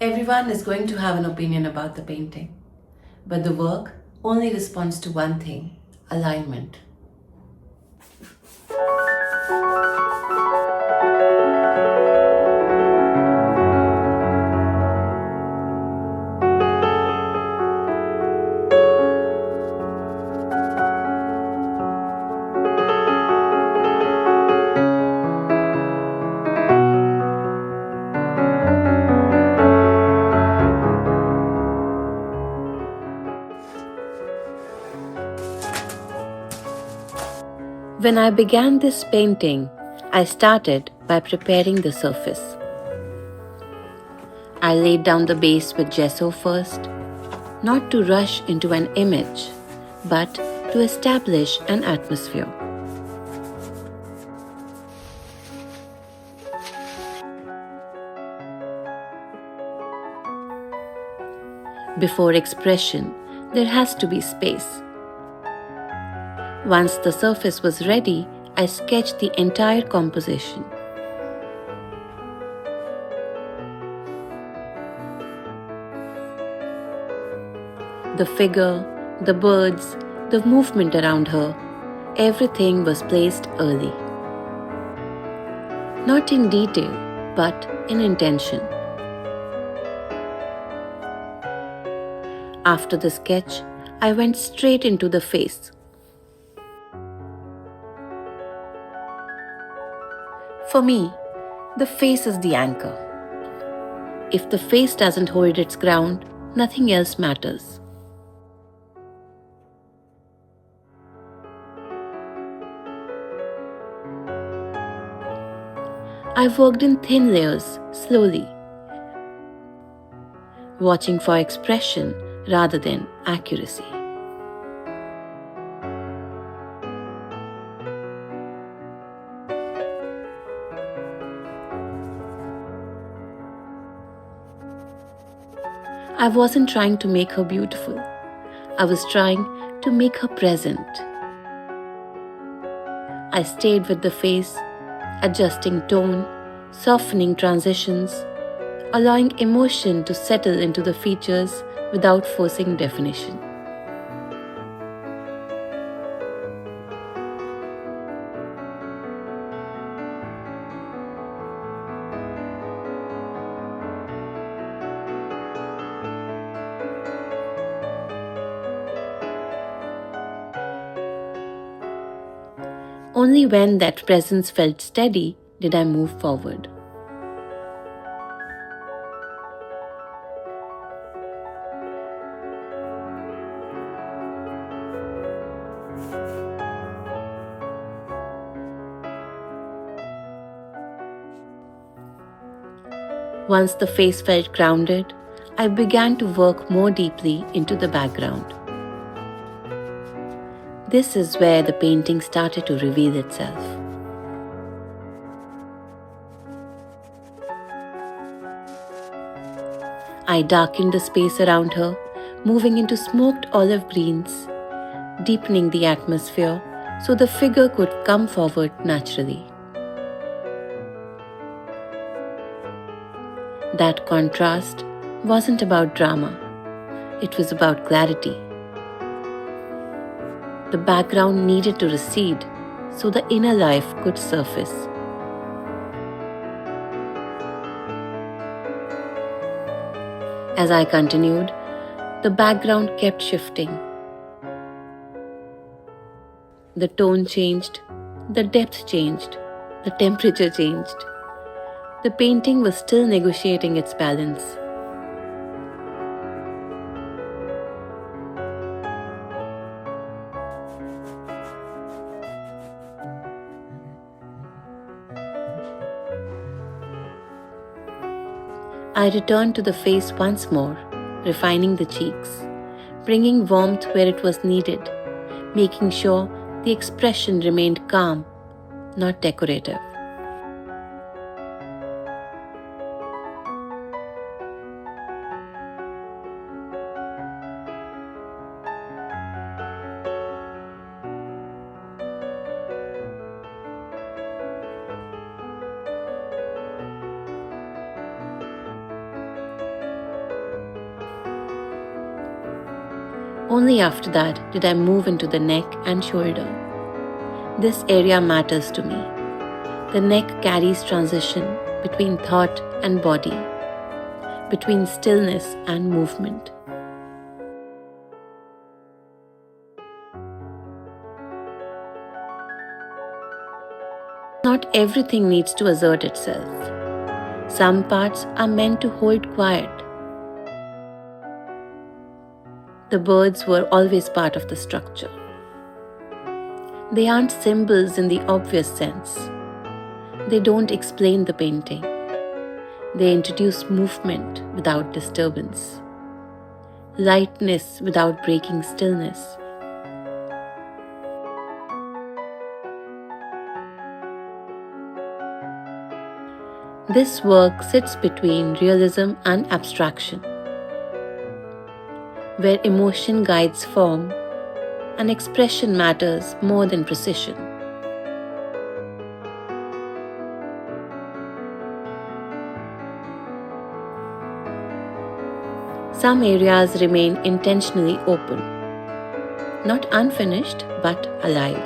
Everyone is going to have an opinion about the painting, but the work only responds to one thing: alignment. When I began this painting, I started by preparing the surface. I laid down the base with gesso first, not to rush into an image, but to establish an atmosphere. Before expression, there has to be space. Once the surface was ready, I sketched the entire composition. The figure, the birds, the movement around her, everything was placed early. Not in detail, but in intention. After the sketch, I went straight into the face. For me, the face is the anchor. If the face doesn't hold its ground, nothing else matters. I worked in thin layers, slowly, watching for expression rather than accuracy. I wasn't trying to make her beautiful. I was trying to make her present. I stayed with the face, adjusting tone, softening transitions, allowing emotion to settle into the features without forcing definition. Only when that presence felt steady did I move forward. Once the face felt grounded, I began to work more deeply into the background. This is where the painting started to reveal itself. I darkened the space around her, moving into smoked olive greens, deepening the atmosphere so the figure could come forward naturally. That contrast wasn't about drama, it was about clarity. The background needed to recede so the inner life could surface. As I continued, the background kept shifting. The tone changed, the depth changed, the temperature changed. The painting was still negotiating its balance. I returned to the face once more, refining the cheeks, bringing warmth where it was needed, making sure the expression remained calm, not decorative. Only after that did I move into the neck and shoulder. This area matters to me. The neck carries transition between thought and body, between stillness and movement. Not everything needs to assert itself. Some parts are meant to hold quiet. The birds were always part of the structure. They aren't symbols in the obvious sense. They don't explain the painting. They introduce movement without disturbance, lightness without breaking stillness. This work sits between realism and abstraction, where emotion guides form and expression matters more than precision. Some areas remain intentionally open, not unfinished but alive.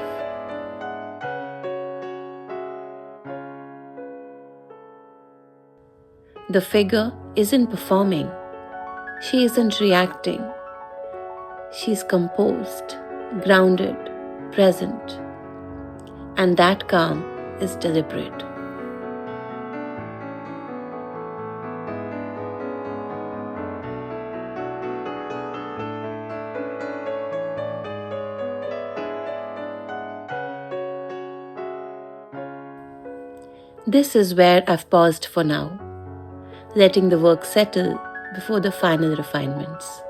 The figure isn't performing. She isn't reacting. She's composed, grounded, present. And that calm is deliberate. This is where I've paused for now, letting the work settle before the final refinements.